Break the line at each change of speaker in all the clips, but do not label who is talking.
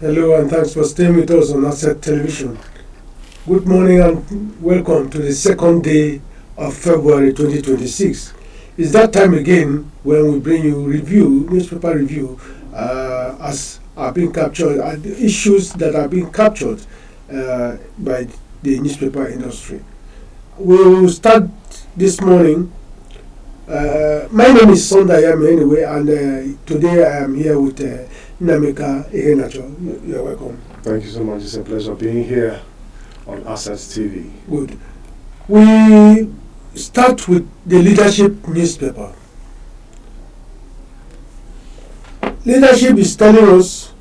Hello and thanks for staying with us on Asset Television. Good morning and welcome to the second day of February 2026. It's that time again when we bring you newspaper review as are being captured, the issues that are being captured by the newspaper industry. We will start this morning. My name is Sonda Yame anyway, and today I am here with Nnameka Iheanacho. You're welcome.
Thank you so much. It's a pleasure being here on Assets TV.
Good. We start with the Leadership newspaper. Leadership is telling us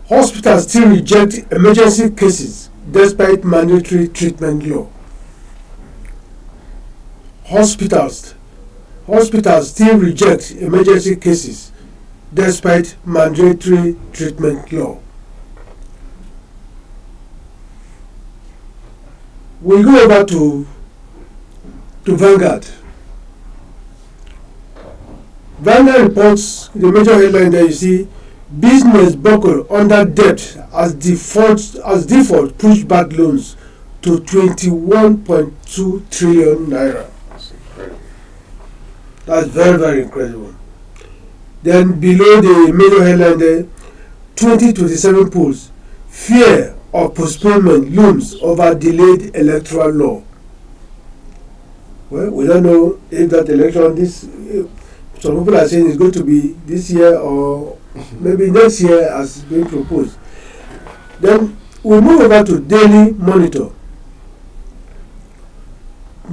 hospitals still reject emergency cases despite mandatory treatment law. Hospitals still reject emergency cases despite mandatory treatment law. We go over to Vanguard. Vanguard reports the major headline there. You see, business buckle under debt as default push back loans to 21.2 trillion naira. That's very, very incredible. Then below the major headline there, 2027 polls, fear of postponement looms over delayed electoral law. Well, we don't know if that election, some people are saying it's going to be this year or maybe next year as being proposed. Then we move over to Daily Monitor.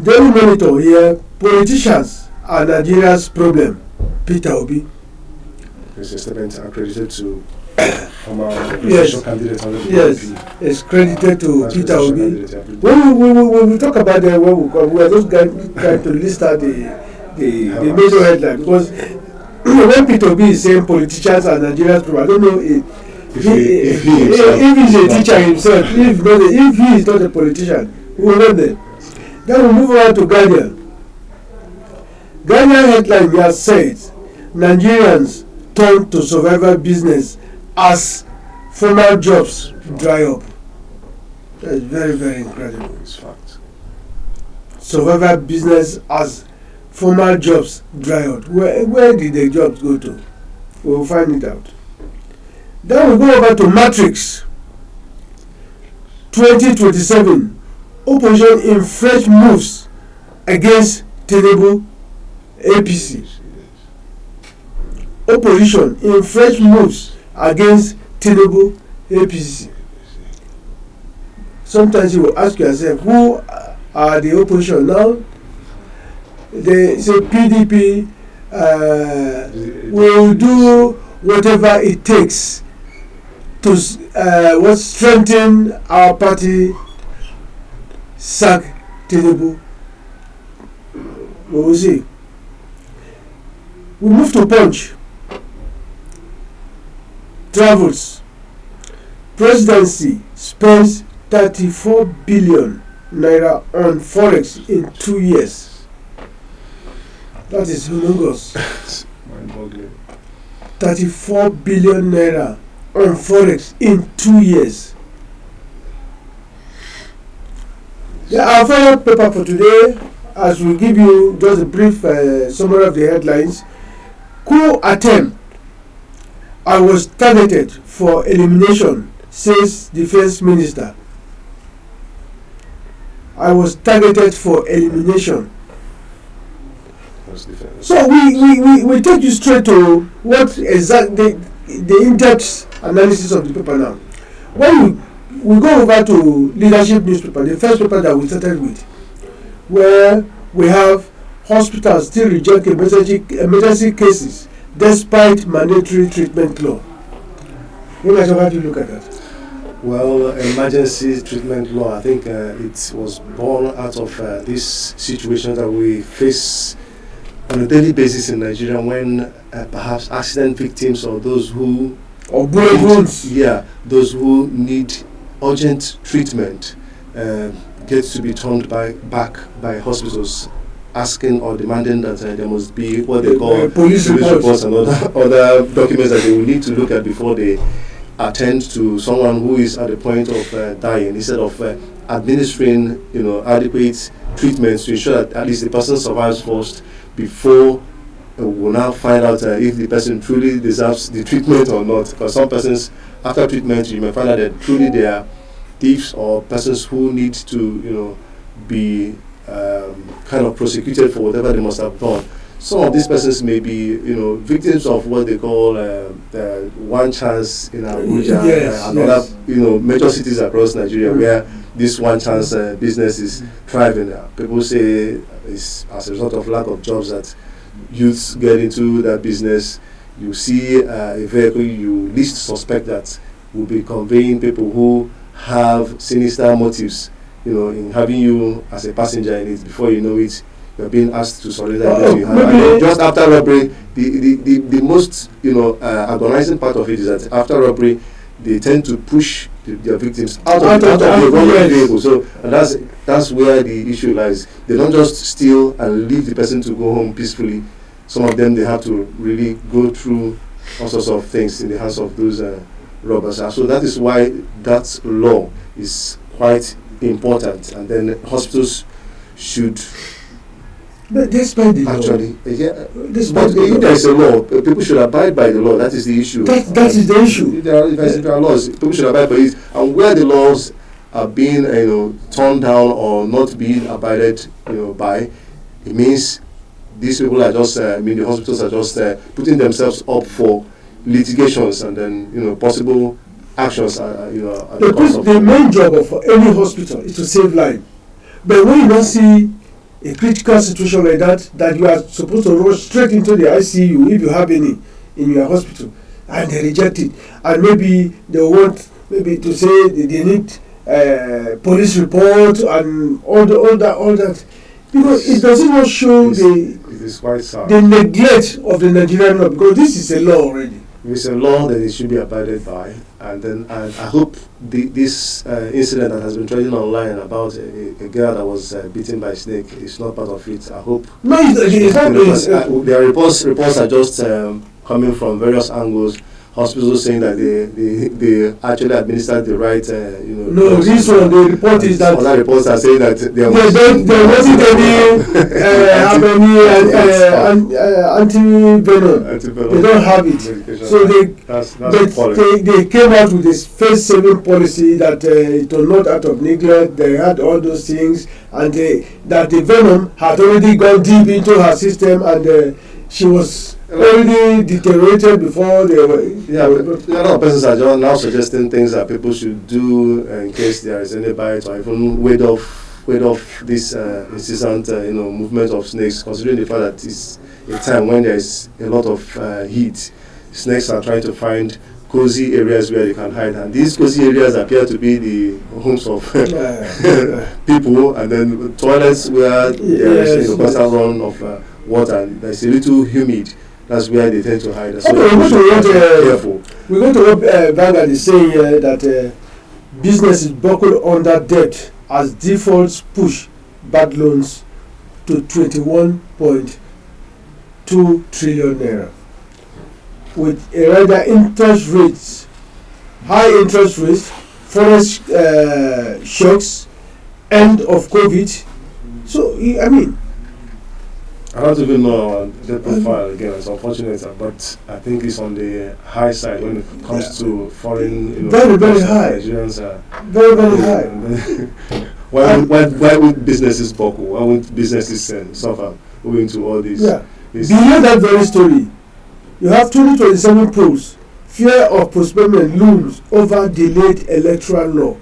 Daily Monitor here, politicians are Nigeria's problem. Peter Obi.
It's a statement accredited to former presidential candidate under the
Yes, it's credited to Peter Obi. When we talk about that, we are just trying to list out the major headline, because when Peter Obi is saying politicians are Nigeria's problem, I don't know if he's a teacher himself, if he is not a politician, we will know that. Then we move on to Guardian. Guardian headline here says Nigerians turn to survival business as formal jobs dry up. That's very, very incredible.
It's fact.
Survival business as formal jobs dry up. Where did the jobs go to? We'll find it out. Then we go over to Matrix 2027. Opposition in fresh moves against Tinubu APC. Opposition in fresh moves against Tinubu APC. Sometimes you will ask yourself, who are the opposition now? They say PDP will do whatever it takes to strengthen our party, sack Tinubu. We will see. We move to Punch. Travels. Presidency spends 34 billion naira on forex in 2 years. That is humongous.
Mind-boggling.
34 billion naira on forex in 2 years. Our final paper for today, as we give you just a brief summary of the headlines. Coup attempt. I was targeted for elimination, says Defense Minister. I was targeted for elimination. So we take you straight to what exactly the in-depth analysis of the paper now. When we go over to Leadership newspaper, the first paper that we started with, where we have hospitals still reject emergency cases despite mandatory treatment law. How do you look at that?
Well, emergency treatment law, I think it was born out of this situation that we face on a daily basis in Nigeria, when perhaps accident victims or those who
bullet wounds,
those who need urgent treatment get to be turned back by hospitals asking or demanding that there must be what they call
police
reports and other documents that they will need to look at before they attend to someone who is at the point of dying, instead of administering, adequate treatments to ensure that at least the person survives first before we'll now find out if the person truly deserves the treatment or not. Because some persons, after treatment, you may find out that truly they are thieves or persons who need to, be kind of prosecuted for whatever they must have done. Some of these persons may be, victims of what they call one chance in Abuja and other, major cities across Nigeria where this one chance business is thriving. People say it's as a result of lack of jobs that youths get into that business. You see a vehicle you least suspect that will be conveying people who have sinister motives, in having you as a passenger in it. Before you know it, you're being asked to surrender. And just after robbery, the most agonizing part of it is that after robbery, they tend to push their victims out of the robbery vehicle. So and that's where the issue lies. They don't just steal and leave the person to go home peacefully. Some of them, they have to really go through all sorts of things in the hands of those robbers. So that is why that law is quite important. And then hospitals should
despite the
actually,
law.
But if there is a law, people should abide by the law. That is the issue.
That is the issue.
If there are laws, people should abide by it. And where the laws are being, torn down or not being abided, by, it means these people are just, the hospitals are just putting themselves up for litigations and then, possible actions.
The main job of any hospital is to save life. But when you don't see a critical situation like that you are supposed to rush straight into the ICU if you have any in your hospital, and they reject it, and maybe they want to say they need police report and all that, because it does not show the neglect of the Nigerian law, because this is a law already.
It's a law that it should be abided by, and I hope this incident that has been trending online about a girl that was bitten by a snake is not part of it. I hope.
No, it's not.
There are reports are just coming from various angles. Hospitals saying that they actually administered the right.
No, this one the report is that.
Other reports are saying that there wasn't
any anti-venom. They don't have it. So they came out with this face-saving policy that it was not out of neglect. They had all those things, and that the venom had already gone deep into her system, and she was already deteriorated before they were.
Yeah, but a lot of persons are just now suggesting things that people should do in case there is any bite, or even ward off this incessant movement of snakes, considering the fact that it's a time when there is a lot of heat. Snakes are trying to find cozy areas where they can hide, and these cozy areas appear to be the homes of people, and then toilets where there is a constant run of water, and there's a little humid. That's where they tend to hide. So careful.
We're going to what Vanguard is saying here, that business is buckled under debt as defaults push bad loans to 21.2 trillion naira. With a rather high interest rates, foreign shocks, end of COVID. So,
I don't even know the profile again. It's unfortunate, but I think it's on the high side when it comes to foreign.
Very, very high.
Nigerians are
very, very high.
Why would businesses buckle? Why would businesses suffer owing to all these?
Yeah. Beyond that very story, you have 2027 polls. Fear of postponement looms over delayed electoral law.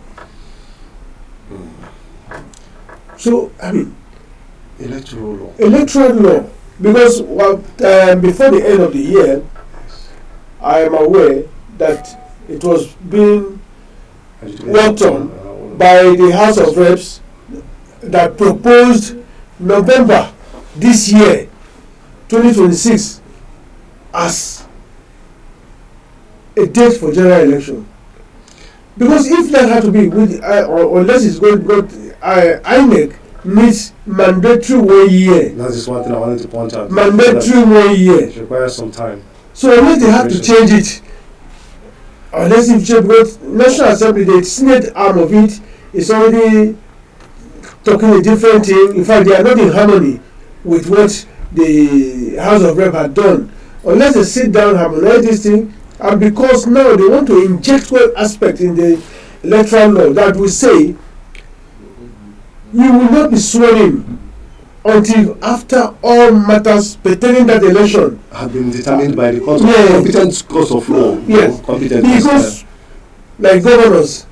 So, Electoral law, because before the end of the year, I am aware that it was being worked on by the House of Reps that proposed November this year, 2026, as a date for general election. Because if that had to be, unless it's going INEC needs mandatory 1 year.
That is one thing I wanted to point out.
Mandatory 1 year.
It requires some time.
So unless they have to change it, unless if change, because National Assembly, the Senate arm of it, is already talking a different thing. In fact, they are not in harmony with what the House of Rep had done. Unless they sit down, harmonize this thing, and because now they want to inject one aspect in the electoral law that will say you will not be sworn in until after all matters pertaining that election
have been determined by the court
Yeah.
competent courts of law.
Yes.
Competent
because like governors,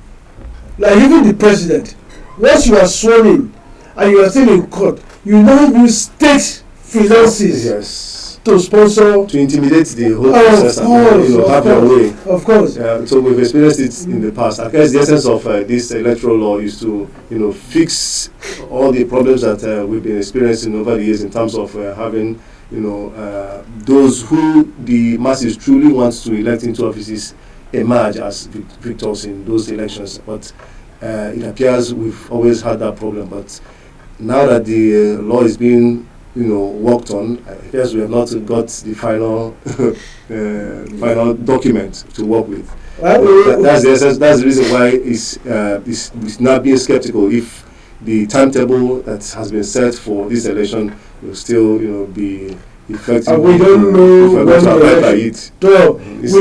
like even the president, once you are sworn in and you are still in court, you now use state finances
yes.
to sponsor.
To intimidate the whole
Of
process and have their way.
Of course.
So we've experienced it in the past. I guess the essence of this electoral law is to fix all the problems that we've been experiencing over the years in terms of having those who the masses truly want to elect into offices emerge as victors in those elections. But it appears we've always had that problem. But now that the law is being worked on, I guess we have not got the final final document to work with. That's the essence. That's the reason why it's not being skeptical if the timetable that has been set for this election will still be effective.
And we don't know when the election. We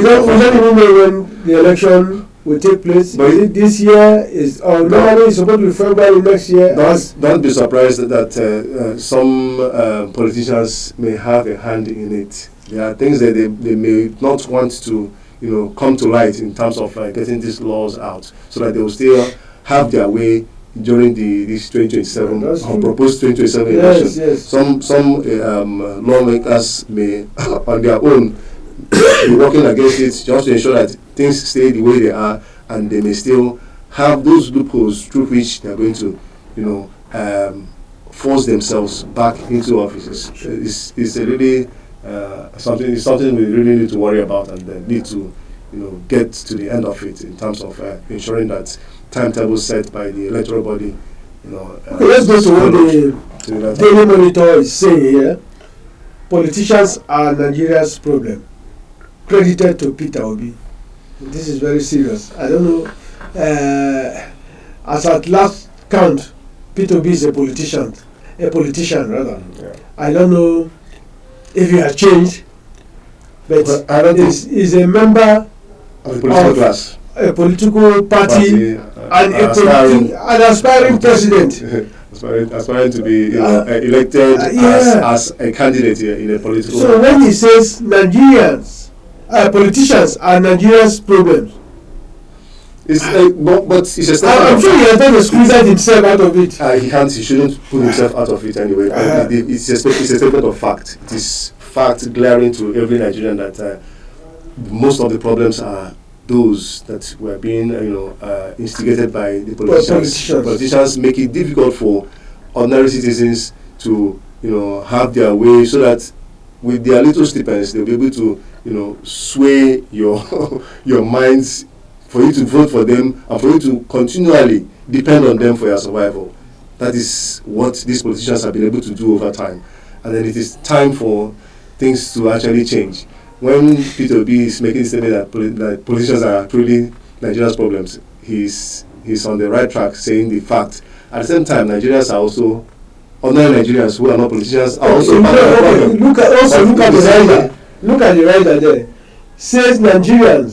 don't even know when the election will take place. But is it this year? Normally it's supposed to be February next year.
Don't be surprised that some politicians may have a hand in it. There are things that they may not want to come to light in terms of getting these laws out, so that they will still have their way during this 2027 or proposed 2027 election.
Yes.
Some lawmakers may on their own be working against it just to ensure that things stay the way they are, and they may still have those loopholes through which they are going to force themselves back into offices. It's a really something we really need to worry about, and need to get to the end of it in terms of ensuring that timetable set by the electoral body.
Okay, let's go to what the Daily Monitor is saying here. Politicians are Nigeria's problem. Credited to Peter Obi. This is very serious. I don't know. As at last count, Peter Obi is a politician rather.
Yeah.
I don't know if he has changed, but he's a member
of the political class,
a political party and an aspiring president.
aspiring to be elected as a candidate in a political.
So when he says politicians are Nigeria's problems,
but it's a statement.
I'm sure he has done a squeeze himself out of it.
He shouldn't put himself out of it anyway. It's a statement of fact. It is fact glaring to every Nigerian that most of the problems are those that were being instigated by the politicians. Politicians make it difficult for ordinary citizens to have their way, so that with their little stipends they'll be able to sway your minds for you to vote for them and for you to continually depend on them for your survival. That is what these politicians have been able to do over time, and then it is time for things to actually change. When Peter Obi is making the statement that politicians are truly Nigeria's problems, he's on the right track, saying the fact. At the same time, Nigerians are also ordinary Nigerians who are not politicians are also part of the problem.
Look at the rider there. Says Nigeria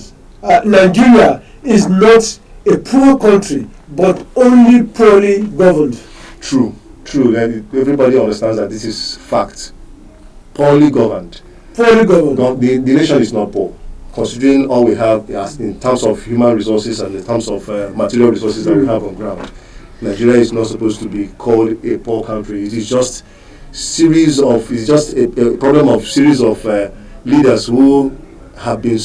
is not a poor country, but only poorly governed.
True. Everybody understands that this is fact. Poorly governed. The nation is not poor, considering all we have in terms of human resources and in terms of material resources that we have on ground. Nigeria is not supposed to be called a poor country. It is just a problem of series of leaders who have been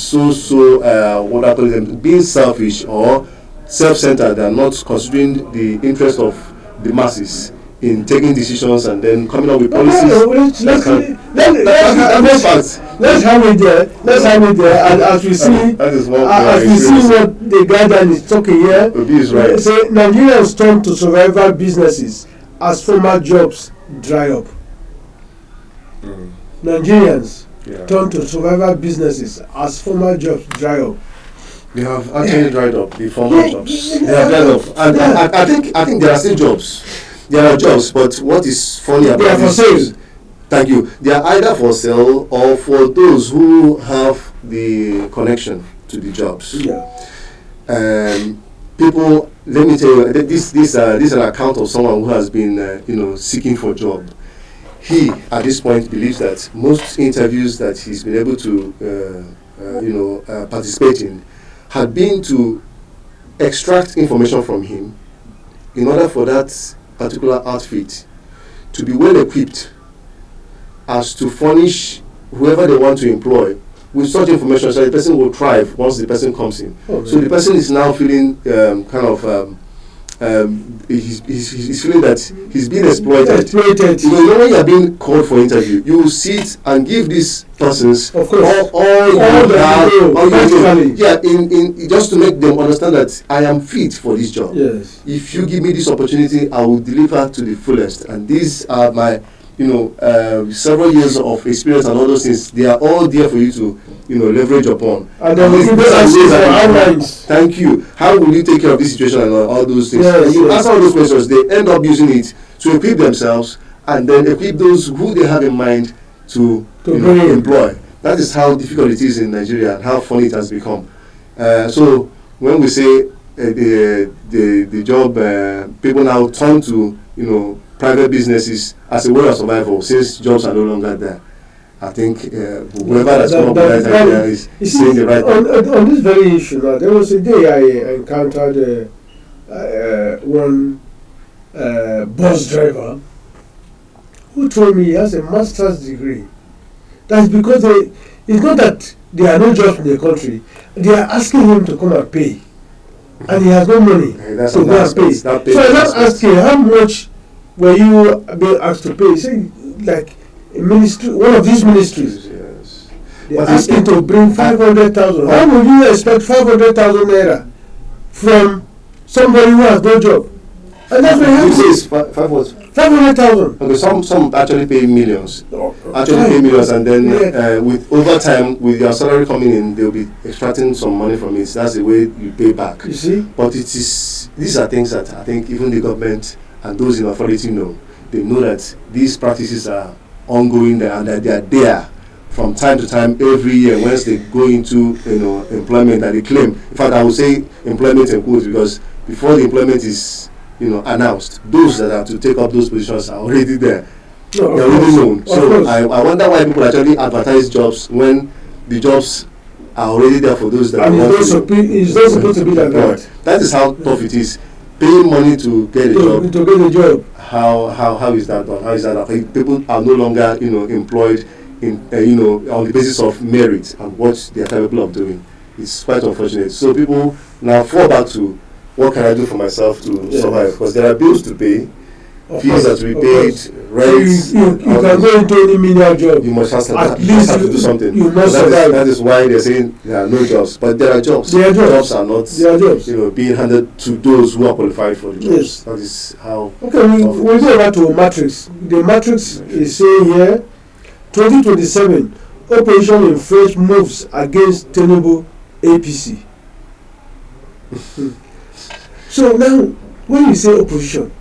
being selfish or self-centered and not considering the interest of the masses in taking decisions and then coming up with policies. Let's have
it there. And as we see, what the guy that is talking here,
Obi is right.
Say Nigerians turn to survival businesses as former jobs dry up.
Mm.
Nigerians
Yeah.
turn to survival businesses as former jobs dry up.
They have actually dried up the former
Yeah,
jobs.
yeah,
They have dried up, and
yeah.
I think there are still jobs. There are jobs, but what is funny
They
about
are for
this?
sale.
Thank you. They are either for sale or for those who have the connection to the jobs.
Yeah.
People, let me tell you, this is an account of someone who has been seeking for a job. He at this point believes that most interviews that he's been able to participate in had been to extract information from him in order for that particular outfit to be well equipped as to furnish whoever they want to employ with such information so the person will thrive once the person comes in.
Oh,
So the person is now feeling he's feeling that he's being exploited.
Exploited.
You know, when you are being called for interview, you will sit and give these persons
Of course.
all you
All that
have,
you know,
all you know.
practically.
Yeah, in just to make them understand that I am fit for this job.
Yes.
If you give me this opportunity, I will deliver to the fullest. And these are my, several years of experience and all those things. They are all there for you to, leverage upon.
And then we
these
give
are
us
ways that you-
outlines.
Thank you. How will you take care of this situation and all those things?
Yes,
When you
yes.
answer all those questions, they end up using it to equip themselves and then equip those who they have in mind to
To bring in.
employ. That is how difficult it is in Nigeria and how funny it has become. So when we say the job, people now turn to private businesses as a way of survival since jobs are no longer there. I think whoever has come up with that idea is
You
saying
see,
the right thing.
on this very issue now, there was a day I encountered one bus driver who told me he has a master's degree. That's because it's not that there are no jobs in the country. They are asking him to come and pay. And he has no money
That's
to
an
go and pay.
aspect.
So I just asked him, how much were you being asked to pay? He said, like a ministry, one of these ministries.
Yes.
They're
But
asking to bring 500,000. How would you expect 500,000 naira from somebody who has no job? And that's what
You say
happens.
it's five what?
500,000.
Okay, some actually pay millions. Actually
Right.
pay millions, and then
Yeah.
with over time, with your salary coming in, they'll be extracting some money from it. That's the way you pay back.
You see?
But these are things that I think even the government and those in authority know. They know that these practices are ongoing there and that they are there from time to time every year once they go into employment and they claim. In fact, I would say employment in quotes because before the employment is announced, those that are to take up those positions are already there.
No,
They are
of
already
course.
known.
Of
So
course.
I wonder why people actually advertise jobs when the jobs are already there for those that
And
want
it's not supposed to be like
employ.
that.
That is how tough it is. Paying money to get a job.
To get a job.
How is that done? How is that done? People are no longer employed in on the basis of merit and what they are capable of doing. It's quite unfortunate. So people now fall back to what can I do for myself to
Yes.
survive? Because there are bills to pay,
Of
fees
course,
that to be
of
paid,
course.
rent.
So you can go into any menial job.
You must have,
At
you must have
least
to do something.
you must
So
survive.
that is why they're saying there are no jobs, but there are jobs.
There are jobs.
Jobs are not
There are jobs.
being handed to those who are qualified for the jobs.
Yes.
That is how.
Okay, we go back to Matrix. The Matrix is saying here, 2027, opposition in French moves against Tinubu APC. So now, when you say opposition,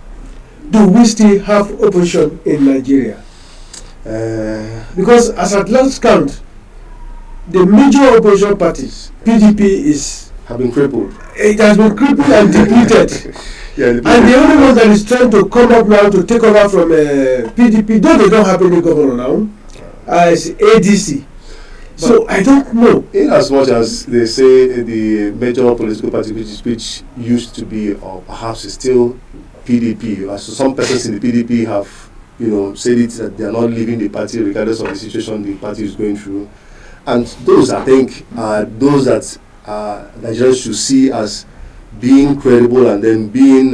do we still have opposition in Nigeria? Because as at last count, the major opposition parties, PDP
Have been crippled.
it has been crippled and depleted.
Yeah,
And the only one that is trying to come up now to take over from PDP, though they don't have any governor now, is ADC. So I don't know.
in as much as they say the major political party which used to be or perhaps is still PDP, as some persons in the PDP have said it that they are not leaving the party regardless of the situation the party is going through, and those I think are those that Nigerians should see as being credible and then being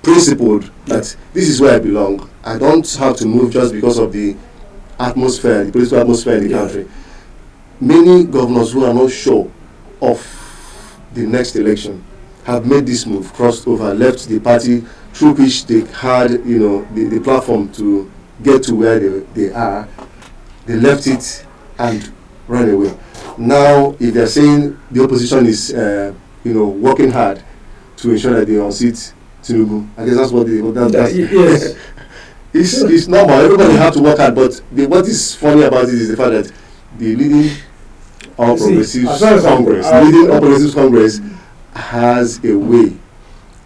principled that this is where I belong. I don't have to move just because of the atmosphere, the political atmosphere in the country. Many governors who are not sure of the next election have made this move, crossed over, left the party through which they had, the platform to get to where they are. They left it and ran away. Now, if they're saying the opposition is, working hard to ensure that they unseat Tinubu, I guess that's what
yes.
It's normal. Everybody have to work hard, but what is funny about it is the fact that the leading All Progressives Congress has a way.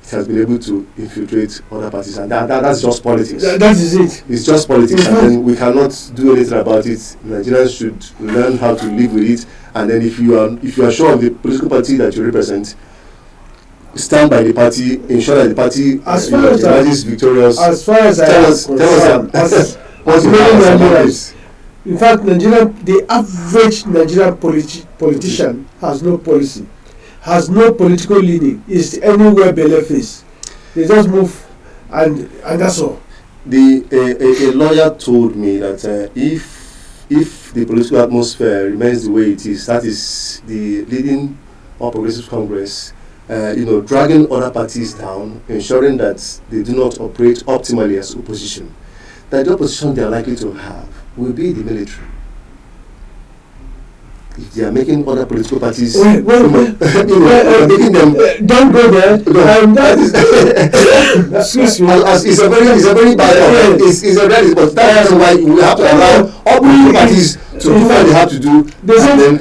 It has been able to infiltrate other parties, and that's just politics.
That is it.
It's just politics, and then we cannot do anything about it. Nigerians should learn how to live with it, and then if you are sure of the political party that you represent, stand by the party, ensure that the party is victorious.
As far as
tell us what
Nigerians. In fact, the average Nigerian politician has no policy, has no political leaning, is anywhere below face. They just move, and that's all.
A lawyer told me that if the political atmosphere remains the way it is, that is the leading All Progressives Congress, dragging other parties down, ensuring that they do not operate optimally as opposition, that the opposition they are likely to have will be the military. If they are making other political parties, making them
don't go there. Excuse me.
It's a very bad. It's a very, but that's why we have to allow all political parties to do what they have to do, and then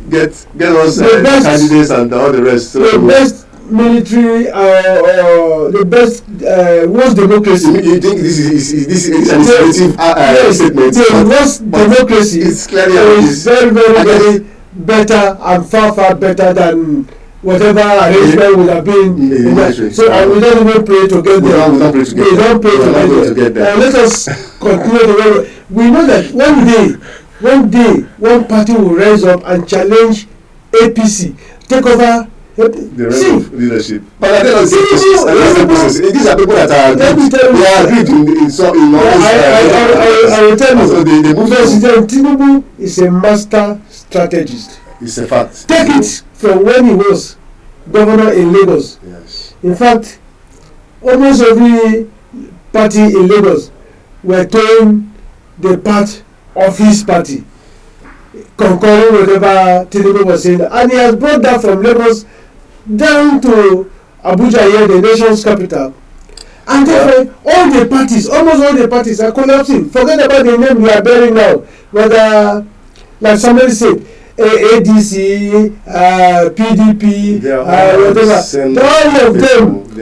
get us candidates and all the rest.
The best military, the best worst democracy.
You think this is an initiative statement?
The worst democracy
is clearly
very better and far better than whatever arrangement would have been. So we don't even pray to get there.
We don't pray to get there.
We don't pray to get there. Let us continue the way we know that one day one party will rise up and challenge APC, take over
the rest of leadership. But I don't know, these are people that are agreed in all this.
I will tell you,
so they
President Tinubu is a master strategist.
It's a fact.
Take it from when he was governor in Lagos.
Yes.
In fact, almost every party in Lagos were towing the part of his party, concurring whatever Tinubu was saying, and he has brought that from Lagos down to Abuja, here, the nation's capital, and therefore almost all the parties are collapsing. Forget about the name we are bearing now, whether, like somebody said, ADC, PDP, whatever.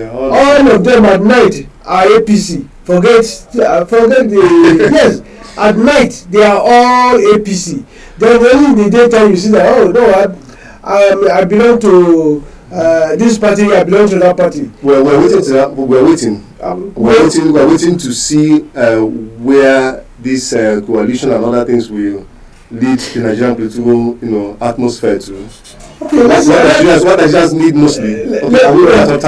All of them at night are APC. Forget the yes. At night they are all APC. Then only in the daytime you see that I belong to this party, I belong to that party.
Well, we're waiting to see where this coalition and other things will lead the Nigerian political, atmosphere to.
Okay,
what Nigerians need mostly. Let's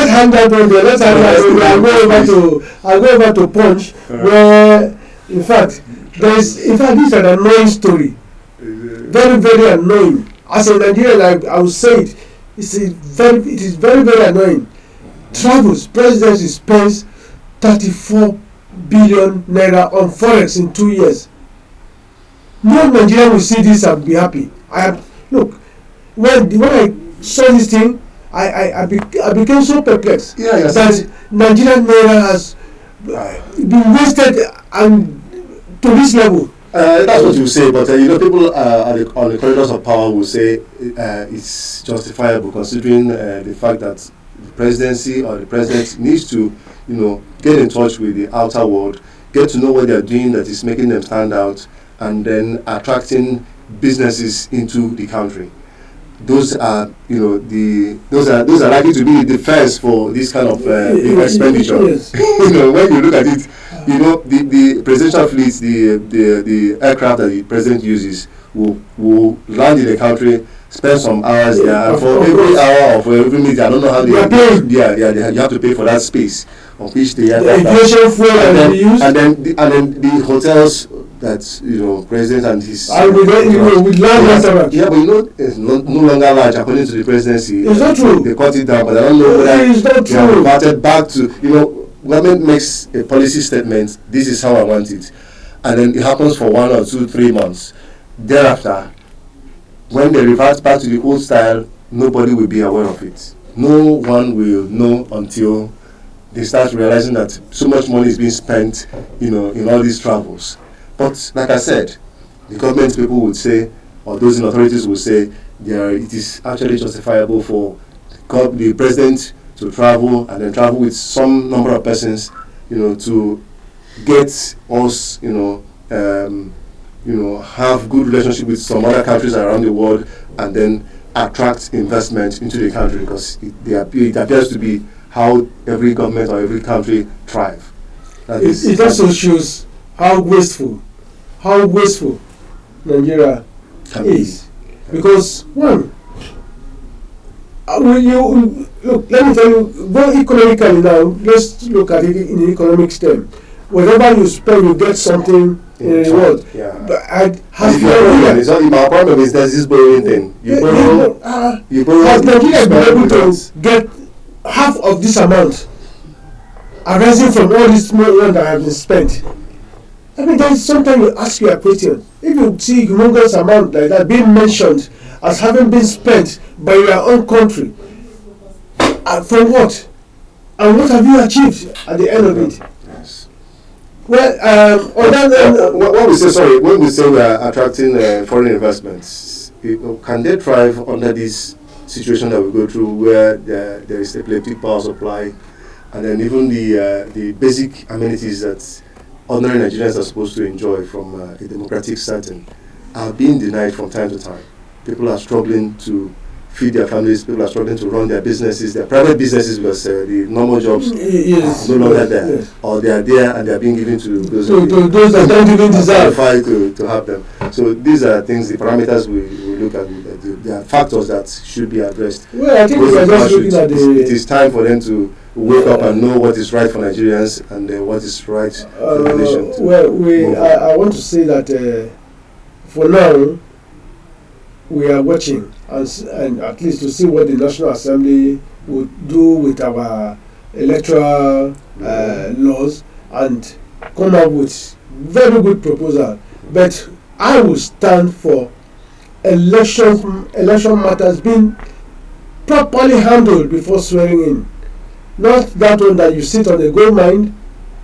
hand that on there. Let's hand that over. I'll go over to Punch, where in fact this is an annoying story. Very annoying. As a Nigerian, I would say it. It is very annoying. Travels presidency spends 34 billion naira on forex in 2 years. No Nigerian will see this and be happy. Look, when I saw this thing, I became so perplexed that Nigerian naira has been wasted and to this level.
That's what you say, but people on the corridors of power will say it's justifiable, considering the fact that the presidency or the president needs to, get in touch with the outer world, get to know what they are doing that is making them stand out, and then attracting businesses into the country. Those are likely to be the defense for this kind of expenditure.
Yes.
When you look at it, the presidential fleet, the aircraft that the president uses will land in the country, spend some hours there, and for every hour or for every minute, I don't know how they you have to pay for that space on which the aircraft
fuel and then
the hotels that president and his
and with land restaurant.
Yeah, but it's no longer large according to the presidency.
It's not true.
They cut it down, but I don't know whether
it's not
they have
true.
reverted back to government makes a policy statement. This is how I want it, and then it happens for 1 or 2, 3 months. Thereafter, when they revert back to the old style, nobody will be aware of it. No one will know until they start realizing that so much money is being spent, in all these travels. But like I said, the government people would say, or those in authorities would say, it is actually justifiable for the president to travel and then travel with some number of persons, to get us, have good relationship with some other countries around the world, and then attract investment into the country, because it appears to be how every government or every country thrive.
It also shows how wasteful Nigeria is. Because one, when you look, let me tell you, go economically now. Let's look at it in economic term. Whatever you spend, you get something in reward.
Yeah.
But
my problem is there's this borrowing thing. You borrow.
Has Nigeria been able to get half of this amount arising from all this money that has been spent? I mean, then sometimes you ask you a question. If you see humongous amount like that being mentioned as having been spent by your own country, from what? And what have you achieved at the end of it?
Yes.
Well,
when we say we are attracting foreign investments, can they thrive under this situation that we go through, where there is epileptic power supply, and then even the basic amenities that ordinary Nigerians are supposed to enjoy from a democratic setting are being denied from time to time? People are struggling to feed their families. People are struggling to run their businesses, their private businesses, because the normal jobs are no longer there, or they are there and they are being given to those
that don't even deserve
to have them. So these are things, the parameters we look at. There are factors that should be addressed.
Well, I think we are just looking at
it is time for them to wake up and know what is right for Nigerians and what is right for the nation.
I want to say that for now, we are watching and at least to see what the National Assembly would do with our electoral laws and come up with very good proposal. But I will stand for election matters being properly handled before swearing in. Not that one that you sit on a gold mine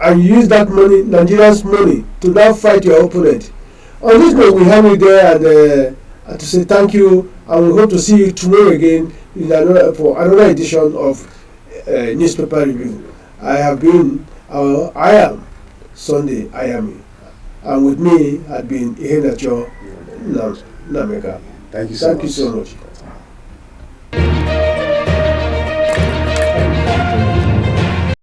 and you use that money, Nigerians' money, to now fight your opponent. On this note, we have you there and to say thank you, and we hope to see you tomorrow again for another edition of Newspaper Review. I am Sunday Ayami, and with me had been Ihenacho Nameka.
Thank you so much.